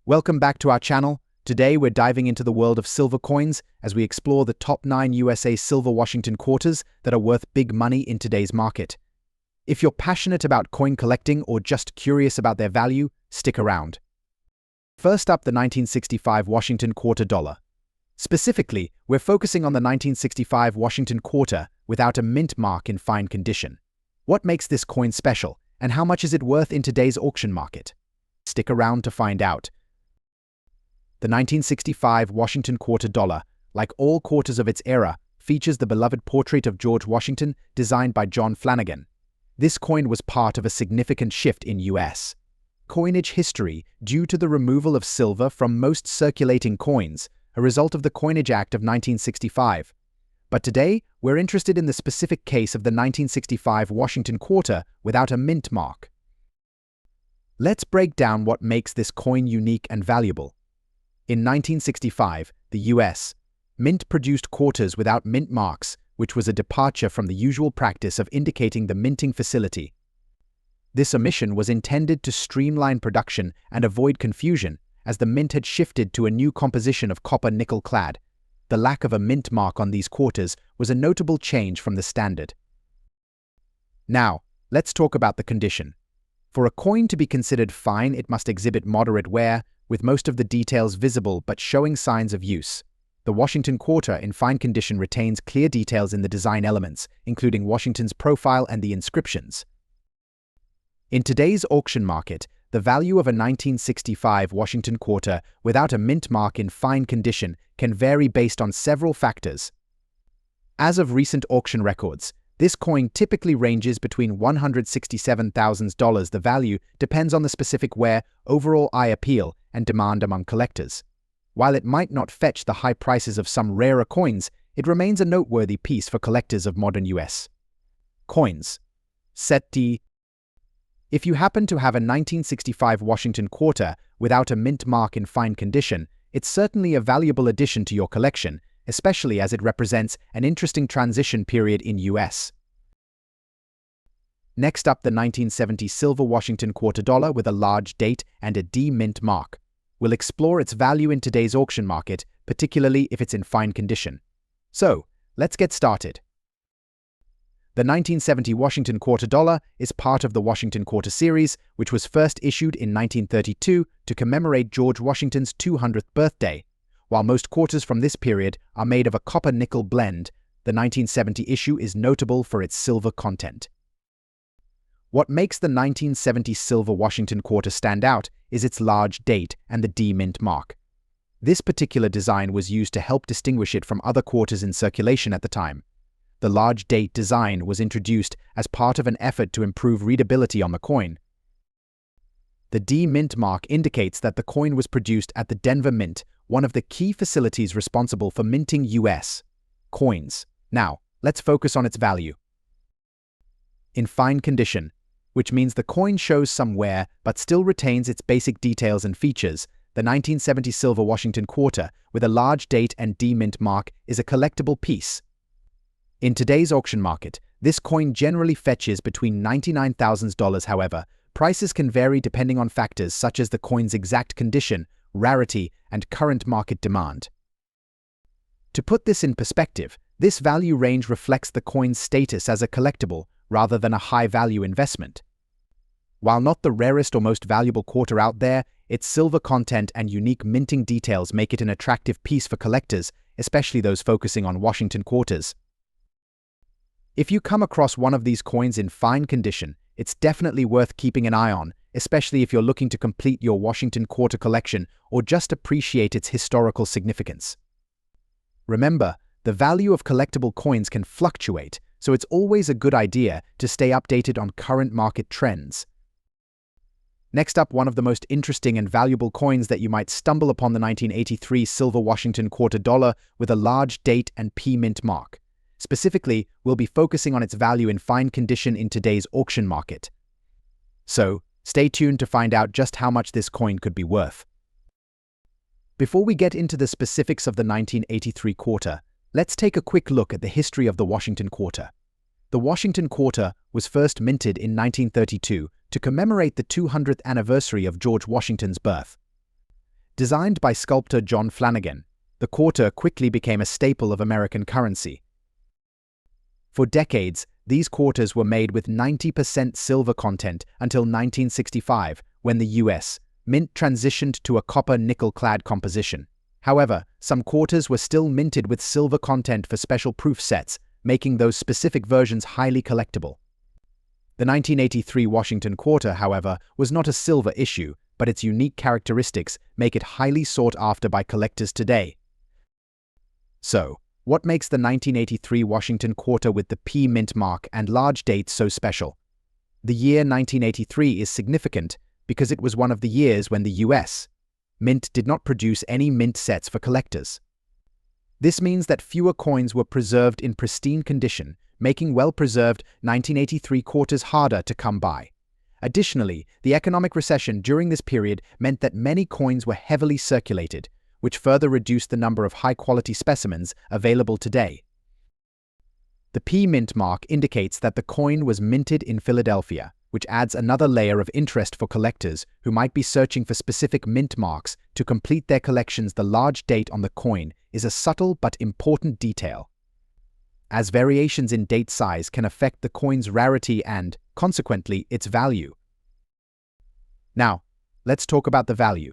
Welcome back to our channel. Today we're diving into the world of silver coins as we explore the top 9 USA silver Washington quarters that are worth big money in today's market. If you're passionate about coin collecting or just curious about their value, stick around. First up, the 1965 Washington quarter dollar. Specifically, we're focusing on the 1965 Washington quarter without a mint mark in fine condition. What makes this coin special, and how much is it worth in today's auction market? Stick around to find out. The 1965 Washington quarter dollar, like all quarters of its era, features the beloved portrait of George Washington designed by John Flanagan. This coin was part of a significant shift in U.S. coinage history due to the removal of silver from most circulating coins, a result of the Coinage Act of 1965. But today, we're interested in the specific case of the 1965 Washington quarter without a mint mark. Let's break down what makes this coin unique and valuable. In 1965, the U.S. Mint produced quarters without mint marks, which was a departure from the usual practice of indicating the minting facility. This omission was intended to streamline production and avoid confusion, as the mint had shifted to a new composition of copper nickel clad. The lack of a mint mark on these quarters was a notable change from the standard. Now, let's talk about the condition. For a coin to be considered fine, it must exhibit moderate wear, with most of the details visible but showing signs of use. The Washington quarter in fine condition retains clear details in the design elements, including Washington's profile and the inscriptions. In today's auction market, the value of a 1965 Washington quarter without a mint mark in fine condition can vary based on several factors. As of recent auction records, this coin typically ranges between $167,000. The value depends on the specific wear, overall eye appeal, and demand among collectors. While it might not fetch the high prices of some rarer coins, it remains a noteworthy piece for collectors of modern U.S. coins. Set D. If you happen to have a 1965 Washington quarter without a mint mark in fine condition, it's certainly a valuable addition to your collection, especially as it represents an interesting transition period in U.S. Next up, the 1970 silver Washington quarter dollar with a large date and a D mint mark. We'll explore its value in today's auction market, particularly if it's in fine condition. So, let's get started. The 1970 Washington quarter dollar is part of the Washington quarter series, which was first issued in 1932 to commemorate George Washington's 200th birthday. While most quarters from this period are made of a copper-nickel blend, the 1970 issue is notable for its silver content. What makes the 1970 silver Washington quarter stand out is its large date and the D mint mark. This particular design was used to help distinguish it from other quarters in circulation at the time. The large date design was introduced as part of an effort to improve readability on the coin. The D mint mark indicates that the coin was produced at the Denver Mint, one of the key facilities responsible for minting U.S. coins. Now, let's focus on its value. In fine condition, which means the coin shows some wear but still retains its basic details and features, the 1970 silver Washington quarter with a large date and D mint mark is a collectible piece. In today's auction market, this coin generally fetches between $99,000. However, prices can vary depending on factors such as the coin's exact condition, rarity, and current market demand. To put this in perspective, this value range reflects the coin's status as a collectible rather than a high-value investment. While not the rarest or most valuable quarter out there, its silver content and unique minting details make it an attractive piece for collectors, especially those focusing on Washington quarters. If you come across one of these coins in fine condition, it's definitely worth keeping an eye on, especially if you're looking to complete your Washington quarter collection or just appreciate its historical significance. Remember, the value of collectible coins can fluctuate, so it's always a good idea to stay updated on current market trends. Next up, one of the most interesting and valuable coins that you might stumble upon, the 1983 silver Washington quarter dollar with a large date and P mint mark. Specifically, we'll be focusing on its value in fine condition in today's auction market. So, stay tuned to find out just how much this coin could be worth. Before we get into the specifics of the 1983 quarter, let's take a quick look at the history of the Washington quarter. The Washington quarter was first minted in 1932 to commemorate the 200th anniversary of George Washington's birth. Designed by sculptor John Flanagan, the quarter quickly became a staple of American currency. For decades, these quarters were made with 90% silver content until 1965, when the U.S. Mint transitioned to a copper-nickel-clad composition. However, some quarters were still minted with silver content for special proof sets, making those specific versions highly collectible. The 1983 Washington quarter, however, was not a silver issue, but its unique characteristics make it highly sought after by collectors today. So, what makes the 1983 Washington quarter with the P mint mark and large date so special? The year 1983 is significant because it was one of the years when the U.S. Mint did not produce any mint sets for collectors. This means that fewer coins were preserved in pristine condition, making well-preserved 1983 quarters harder to come by. Additionally, the economic recession during this period meant that many coins were heavily circulated, which further reduced the number of high-quality specimens available today. The P mint mark indicates that the coin was minted in Philadelphia, which adds another layer of interest for collectors who might be searching for specific mint marks to complete their collections. The large date on the coin is a subtle but important detail, as variations in date size can affect the coin's rarity and, consequently, its value. Now, let's talk about the value.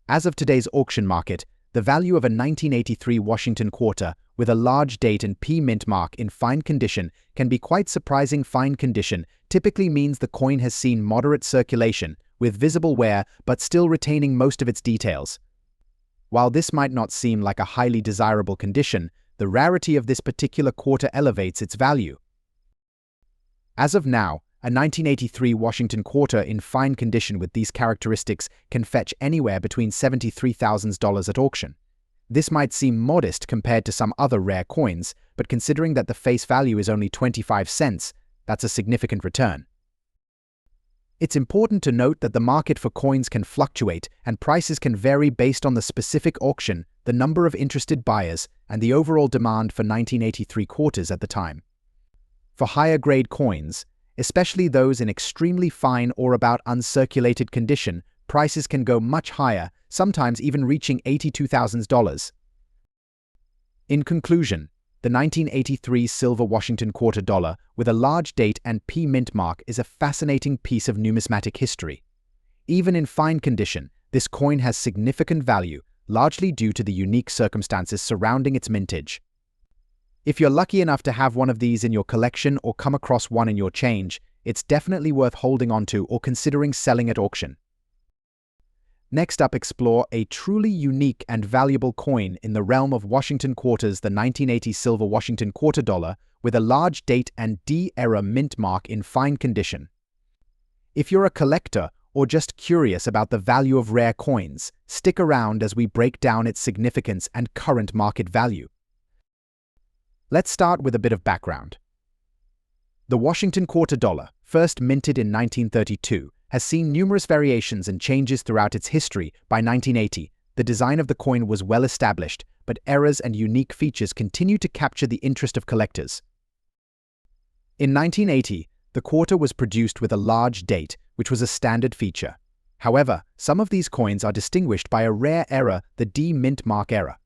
As of today's auction market, the value of a 1983 Washington quarter with a large date and P mint mark in fine condition can be quite surprising. Fine condition typically means the coin has seen moderate circulation, with visible wear but still retaining most of its details. While this might not seem like a highly desirable condition, the rarity of this particular quarter elevates its value. As of now, a 1983 Washington quarter in fine condition with these characteristics can fetch anywhere between $73,000 at auction. This might seem modest compared to some other rare coins, but considering that the face value is only 25 cents, that's a significant return. It's important to note that the market for coins can fluctuate and prices can vary based on the specific auction, the number of interested buyers, and the overall demand for 1983 quarters at the time. For higher-grade coins, especially those in extremely fine or about uncirculated condition, prices can go much higher, sometimes even reaching $82,000. In conclusion, the 1983 silver Washington quarter dollar with a large date and P mint mark is a fascinating piece of numismatic history. Even in fine condition, this coin has significant value, largely due to the unique circumstances surrounding its mintage. If you're lucky enough to have one of these in your collection or come across one in your change, it's definitely worth holding onto or considering selling at auction. Next up, explore a truly unique and valuable coin in the realm of Washington quarters, the 1980 silver Washington quarter dollar with a large date and D-era mint mark in fine condition. If you're a collector or just curious about the value of rare coins, stick around as we break down its significance and current market value. Let's start with a bit of background. The Washington quarter dollar, first minted in 1932, has seen numerous variations and changes throughout its history. By 1980, the design of the coin was well established, but errors and unique features continue to capture the interest of collectors. In 1980, the quarter was produced with a large date, which was a standard feature. However, some of these coins are distinguished by a rare error, the D mint mark error.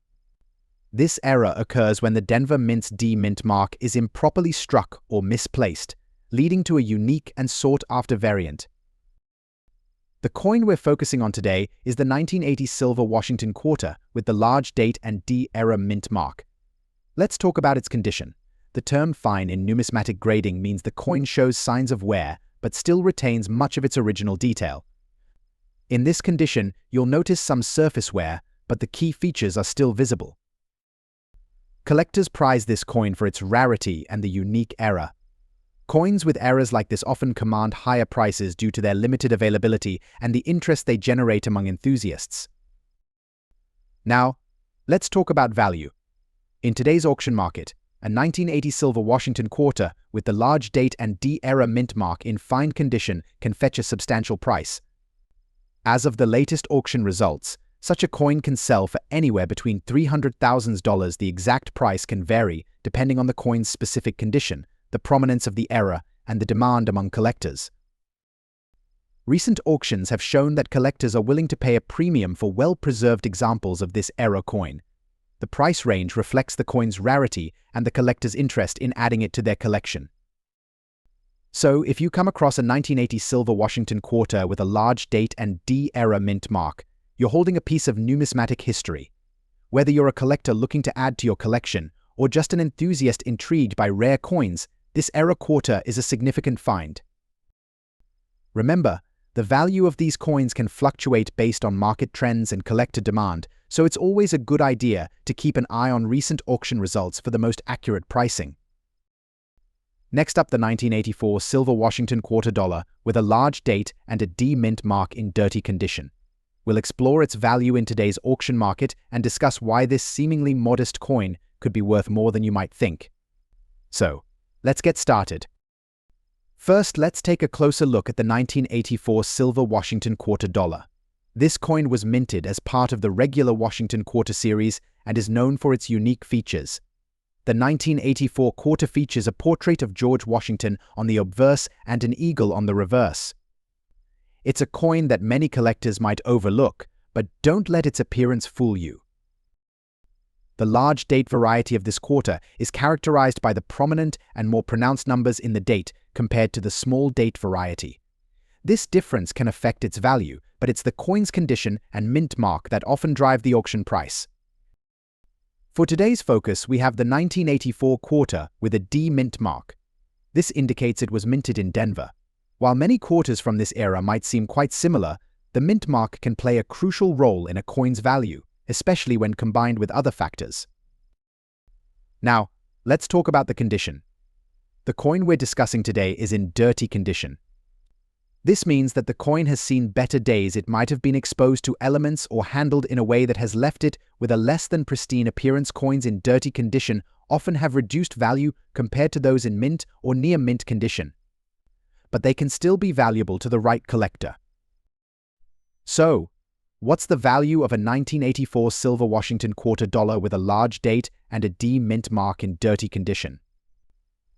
This error occurs when the Denver Mint's D mint mark is improperly struck or misplaced, leading to a unique and sought-after variant. The coin we're focusing on today is the 1980 silver Washington quarter with the large date and D-era mint mark. Let's talk about its condition. The term fine in numismatic grading means the coin shows signs of wear but still retains much of its original detail. In this condition, you'll notice some surface wear, but the key features are still visible. Collectors prize this coin for its rarity and the unique error. Coins with errors like this often command higher prices due to their limited availability and the interest they generate among enthusiasts. Now, let's talk about value. In today's auction market, a 1980 silver Washington quarter with the large date and D-era mint mark in fine condition can fetch a substantial price. As of the latest auction results, such a coin can sell for anywhere between $300,000. The exact price can vary depending on the coin's specific condition, the prominence of the error, and the demand among collectors. Recent auctions have shown that collectors are willing to pay a premium for well-preserved examples of this era coin. The price range reflects the coin's rarity and the collector's interest in adding it to their collection. So, if you come across a 1980 silver Washington quarter with a large date and D-era mint mark, you're holding a piece of numismatic history. Whether you're a collector looking to add to your collection or just an enthusiast intrigued by rare coins, this era quarter is a significant find. Remember, the value of these coins can fluctuate based on market trends and collector demand, so it's always a good idea to keep an eye on recent auction results for the most accurate pricing. Next up, the 1984 silver Washington quarter dollar with a large date and a D mint mark in dirty condition. We'll explore its value in today's auction market and discuss why this seemingly modest coin could be worth more than you might think. So, let's get started. First, let's take a closer look at the 1984 silver Washington quarter dollar. This coin was minted as part of the regular Washington quarter series and is known for its unique features. The 1984 quarter features a portrait of George Washington on the obverse and an eagle on the reverse. It's a coin that many collectors might overlook, but don't let its appearance fool you. The large date variety of this quarter is characterized by the prominent and more pronounced numbers in the date compared to the small date variety. This difference can affect its value, but it's the coin's condition and mint mark that often drive the auction price. For today's focus, we have the 1984 quarter with a D mint mark. This indicates it was minted in Denver. While many quarters from this era might seem quite similar, the mint mark can play a crucial role in a coin's value, especially when combined with other factors. Now, let's talk about the condition. The coin we're discussing today is in dirty condition. This means that the coin has seen better days. It might have been exposed to elements or handled in a way that has left it with a less than pristine appearance. Coins in dirty condition often have reduced value compared to those in mint or near mint condition, but they can still be valuable to the right collector. So, what's the value of a 1984 silver Washington quarter dollar with a large date and a D mint mark in dirty condition?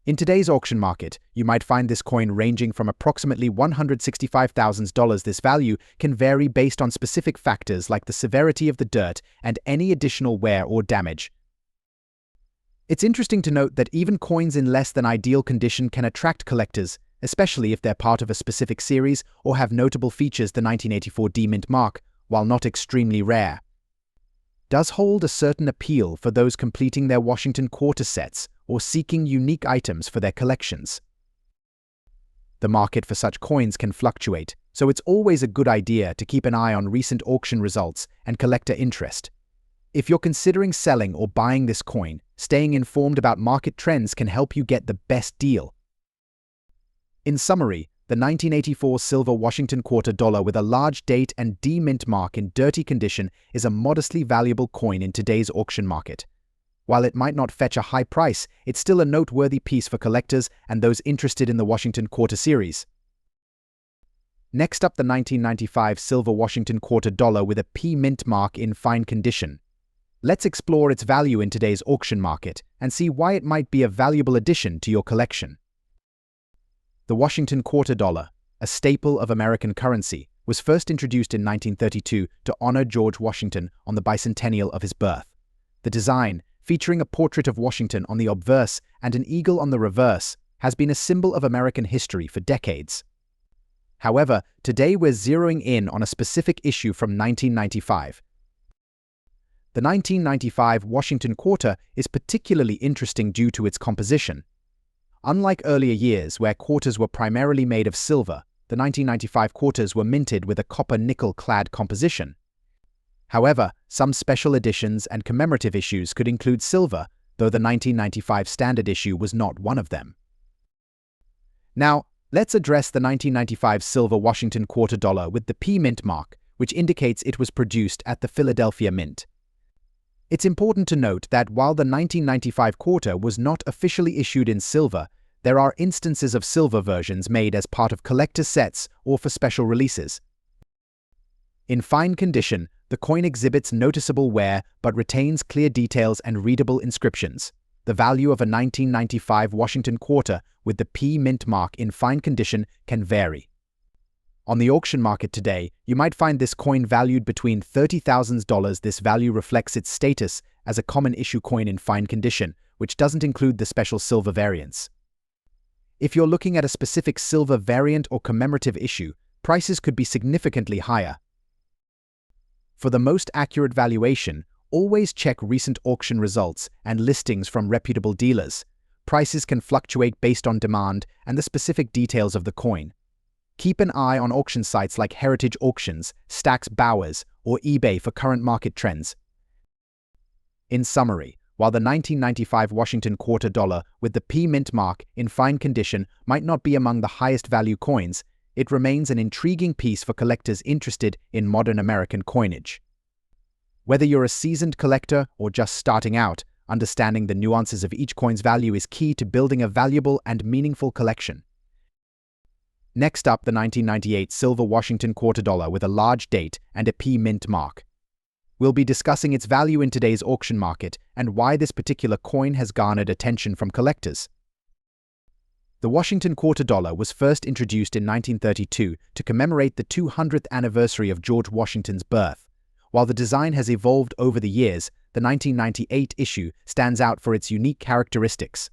In today's auction market, you might find this coin ranging from approximately $165,000. This value can vary based on specific factors like the severity of the dirt and any additional wear or damage. It's interesting to note that even coins in less than ideal condition can attract collectors, especially if they're part of a specific series or have notable features. The 1984 D mint mark, while not extremely rare, does hold a certain appeal for those completing their Washington quarter sets or seeking unique items for their collections. The market for such coins can fluctuate, so it's always a good idea to keep an eye on recent auction results and collector interest. If you're considering selling or buying this coin, staying informed about market trends can help you get the best deal. In summary, the 1984 silver Washington quarter dollar with a large date and D mint mark in dirty condition is a modestly valuable coin in today's auction market. While it might not fetch a high price, it's still a noteworthy piece for collectors and those interested in the Washington quarter series. Next up, the 1995 silver Washington quarter dollar with a P mint mark in fine condition. Let's explore its value in today's auction market and see why it might be a valuable addition to your collection. The Washington quarter dollar, a staple of American currency, was first introduced in 1932 to honor George Washington on the bicentennial of his birth. The design, featuring a portrait of Washington on the obverse and an eagle on the reverse, has been a symbol of American history for decades. However, today we're zeroing in on a specific issue from 1995. The 1995 Washington quarter is particularly interesting due to its composition. Unlike earlier years where quarters were primarily made of silver, the 1995 quarters were minted with a copper-nickel-clad composition. However, some special editions and commemorative issues could include silver, though the 1995 standard issue was not one of them. Now, let's address the 1995 silver Washington quarter dollar with the P mint mark, which indicates it was produced at the Philadelphia Mint. It's important to note that while the 1995 quarter was not officially issued in silver, there are instances of silver versions made as part of collector sets or for special releases. In fine condition, the coin exhibits noticeable wear but retains clear details and readable inscriptions. The value of a 1995 Washington quarter with the P mint mark in fine condition can vary. On the auction market today, you might find this coin valued between $30,000. This value reflects its status as a common issue coin in fine condition, which doesn't include the special silver variants. If you're looking at a specific silver variant or commemorative issue, prices could be significantly higher. For the most accurate valuation, always check recent auction results and listings from reputable dealers. Prices can fluctuate based on demand and the specific details of the coin. Keep an eye on auction sites like Heritage Auctions, Stack's Bowers, or eBay for current market trends. In summary, while the 1995 Washington quarter dollar with the P mint mark in fine condition might not be among the highest value coins, it remains an intriguing piece for collectors interested in modern American coinage. Whether you're a seasoned collector or just starting out, understanding the nuances of each coin's value is key to building a valuable and meaningful collection. Next up, the 1998 silver Washington quarter dollar with a large date and a P mint mark. We'll be discussing its value in today's auction market and why this particular coin has garnered attention from collectors. The Washington quarter dollar was first introduced in 1932 to commemorate the 200th anniversary of George Washington's birth. While the design has evolved over the years, the 1998 issue stands out for its unique characteristics.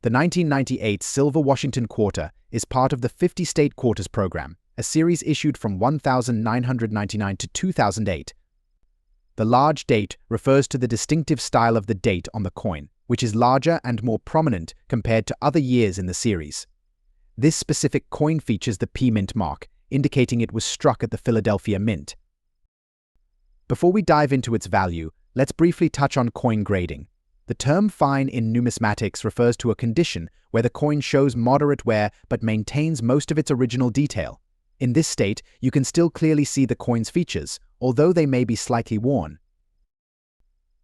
The 1998 Silver Washington Quarter is part of the 50-State Quarters program, a series issued from 1999 to 2008. The large date refers to the distinctive style of the date on the coin, which is larger and more prominent compared to other years in the series. This specific coin features the P mint mark, indicating it was struck at the Philadelphia Mint. Before we dive into its value, let's briefly touch on coin grading. The term fine in numismatics refers to a condition where the coin shows moderate wear but maintains most of its original detail. In this state, you can still clearly see the coin's features, although they may be slightly worn.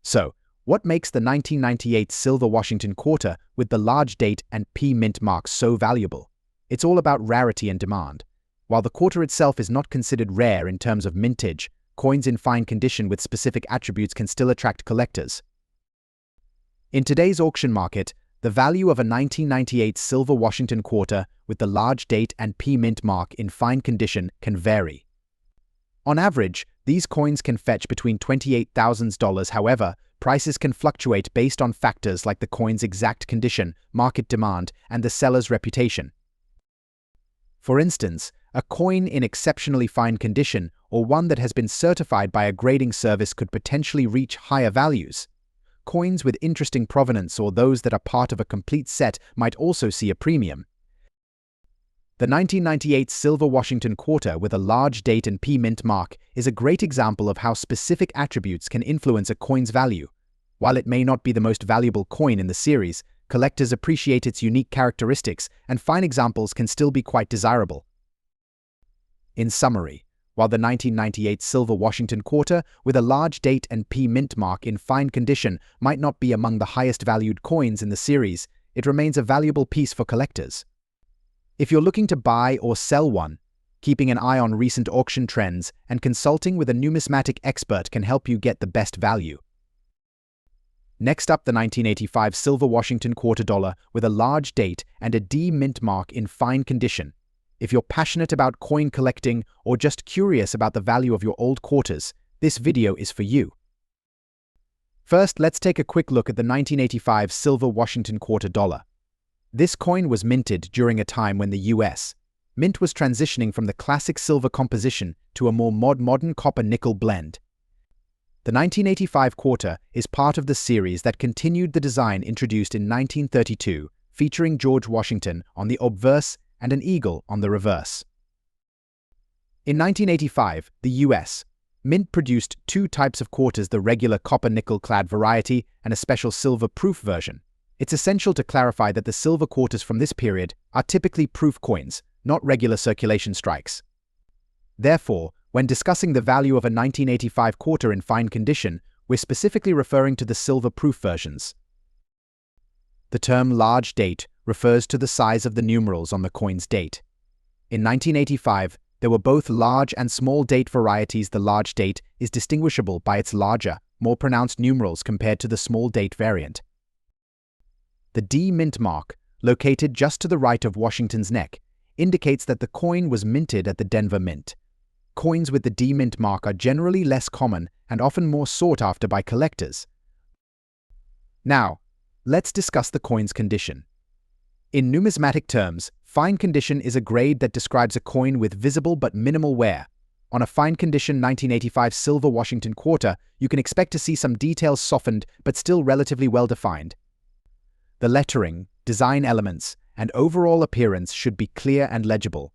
So, what makes the 1998 Silver Washington Quarter with the large date and P mint marks so valuable? It's all about rarity and demand. While the quarter itself is not considered rare in terms of mintage, coins in fine condition with specific attributes can still attract collectors. In today's auction market, the value of a 1998 Silver Washington Quarter with the large date and P mint mark in fine condition can vary. On average, these coins can fetch between $28,000. However, prices can fluctuate based on factors like the coin's exact condition, market demand, and the seller's reputation. For instance, a coin in exceptionally fine condition or one that has been certified by a grading service could potentially reach higher values. Coins with interesting provenance or those that are part of a complete set might also see a premium. The 1998 Silver Washington Quarter with a large date and P mint mark is a great example of how specific attributes can influence a coin's value. While it may not be the most valuable coin in the series, collectors appreciate its unique characteristics, and fine examples can still be quite desirable. In summary, while the 1998 Silver Washington Quarter with a large date and P mint mark in fine condition might not be among the highest valued coins in the series, it remains a valuable piece for collectors. If you're looking to buy or sell one, keeping an eye on recent auction trends and consulting with a numismatic expert can help you get the best value. Next up, the 1985 Silver Washington Quarter dollar with a large date and a D mint mark in fine condition. If you're passionate about coin collecting or just curious about the value of your old quarters, this video is for you. First, let's take a quick look at the 1985 Silver Washington Quarter dollar. This coin was minted during a time when the U.S. Mint was transitioning from the classic silver composition to a more modern copper-nickel blend. The 1985 quarter is part of the series that continued the design introduced in 1932, featuring George Washington on the obverse and an eagle on the reverse. In 1985, the U.S. Mint produced two types of quarters: the regular copper-nickel clad variety and a special silver-proof version. It's essential to clarify that the silver quarters from this period are typically proof coins, not regular circulation strikes. Therefore, when discussing the value of a 1985 quarter in fine condition, we're specifically referring to the silver-proof versions. The term large date refers to the size of the numerals on the coin's date. In 1985, there were both large and small date varieties. The large date is distinguishable by its larger, more pronounced numerals compared to the small date variant. The D mint mark, located just to the right of Washington's neck, indicates that the coin was minted at the Denver Mint. Coins with the D Mint mark are generally less common and often more sought after by collectors. Now, let's discuss the coin's condition. In numismatic terms, fine condition is a grade that describes a coin with visible but minimal wear. On a fine condition 1985 silver Washington quarter, you can expect to see some details softened but still relatively well defined. The lettering, design elements, and overall appearance should be clear and legible.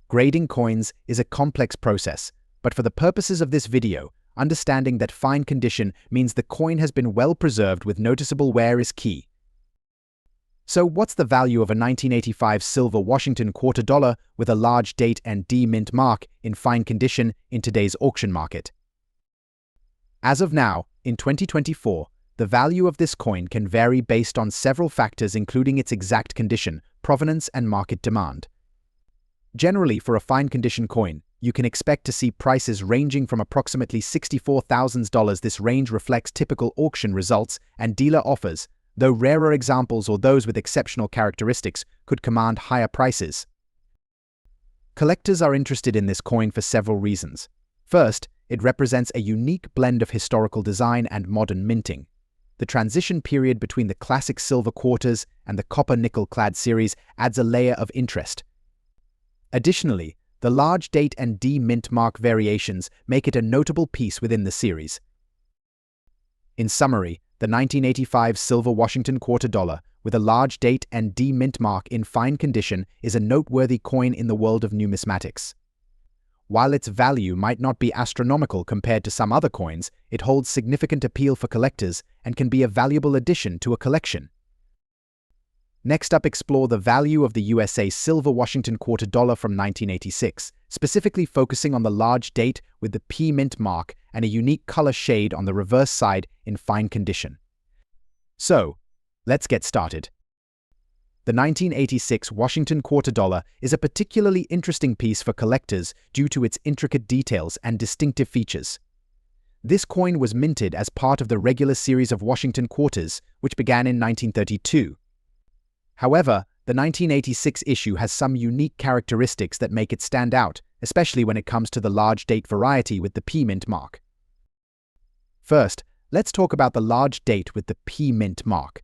Grading coins is a complex process, but for the purposes of this video, understanding that fine condition means the coin has been well preserved with noticeable wear is key. So what's the value of a 1985 silver Washington quarter dollar with a large date and D Mint mark in fine condition in today's auction market? As of now, in 2024, the value of this coin can vary based on several factors including its exact condition, provenance, and market demand. Generally, for a fine condition coin, you can expect to see prices ranging from approximately $64,000. This range reflects typical auction results and dealer offers, though rarer examples or those with exceptional characteristics could command higher prices. Collectors are interested in this coin for several reasons. First, it represents a unique blend of historical design and modern minting. The transition period between the classic silver quarters and the copper-nickel-clad series adds a layer of interest. Additionally, the large date and D Mint mark variations make it a notable piece within the series. In summary, the 1985 silver Washington quarter dollar with a large date and D Mint mark in fine condition is a noteworthy coin in the world of numismatics. While its value might not be astronomical compared to some other coins, it holds significant appeal for collectors and can be a valuable addition to a collection. Next up, explore the value of the USA silver Washington quarter dollar from 1986, specifically focusing on the large date with the P Mint mark and a unique color shade on the reverse side in fine condition. So, let's get started. The 1986 Washington quarter dollar is a particularly interesting piece for collectors due to its intricate details and distinctive features. This coin was minted as part of the regular series of Washington quarters, which began in 1932. However, the 1986 issue has some unique characteristics that make it stand out, especially when it comes to the large date variety with the P Mint mark. First, let's talk about the large date with the P Mint mark.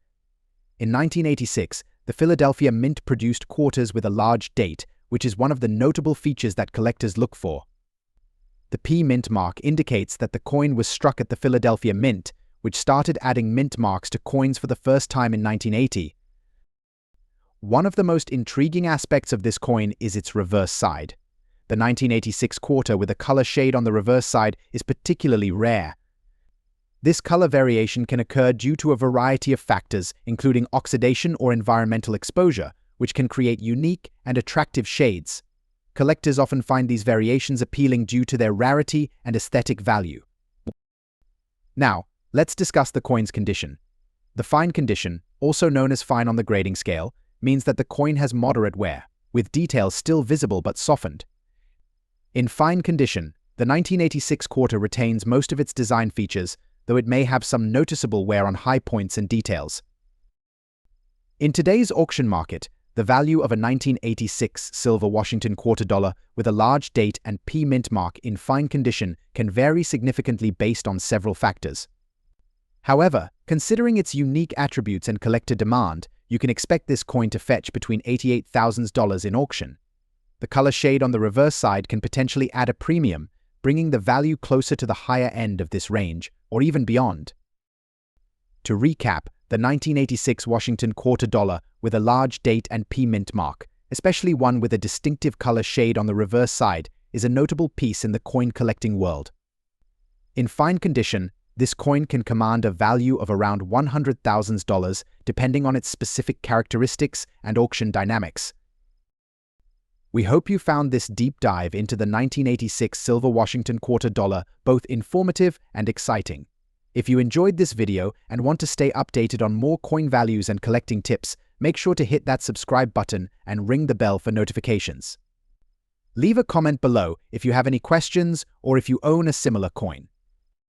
In 1986, the Philadelphia Mint produced quarters with a large date, which is one of the notable features that collectors look for. The P Mint mark indicates that the coin was struck at the Philadelphia Mint, which started adding mint marks to coins for the first time in 1980. One of the most intriguing aspects of this coin is its reverse side. The 1986 quarter with a color shade on the reverse side is particularly rare. This color variation can occur due to a variety of factors, including oxidation or environmental exposure, which can create unique and attractive shades. Collectors often find these variations appealing due to their rarity and aesthetic value. Now, let's discuss the coin's condition. The fine condition, also known as fine on the grading scale, means that the coin has moderate wear, with details still visible but softened. In fine condition, the 1986 quarter retains most of its design features, though it may have some noticeable wear on high points and details. In today's auction market, the value of a 1986 silver Washington quarter dollar with a large date and P Mint mark in fine condition can vary significantly based on several factors. However, considering its unique attributes and collector demand, you can expect this coin to fetch between $88,000 in auction. The color shade on the reverse side can potentially add a premium, bringing the value closer to the higher end of this range, or even beyond. To recap, the 1986 Washington quarter dollar with a large date and P Mint mark, especially one with a distinctive color shade on the reverse side, is a notable piece in the coin collecting world. In fine condition, this coin can command a value of around $100,000 depending on its specific characteristics and auction dynamics. We hope you found this deep dive into the 1986 silver Washington quarter dollar both informative and exciting. If you enjoyed this video and want to stay updated on more coin values and collecting tips, make sure to hit that subscribe button and ring the bell for notifications. Leave a comment below if you have any questions or if you own a similar coin.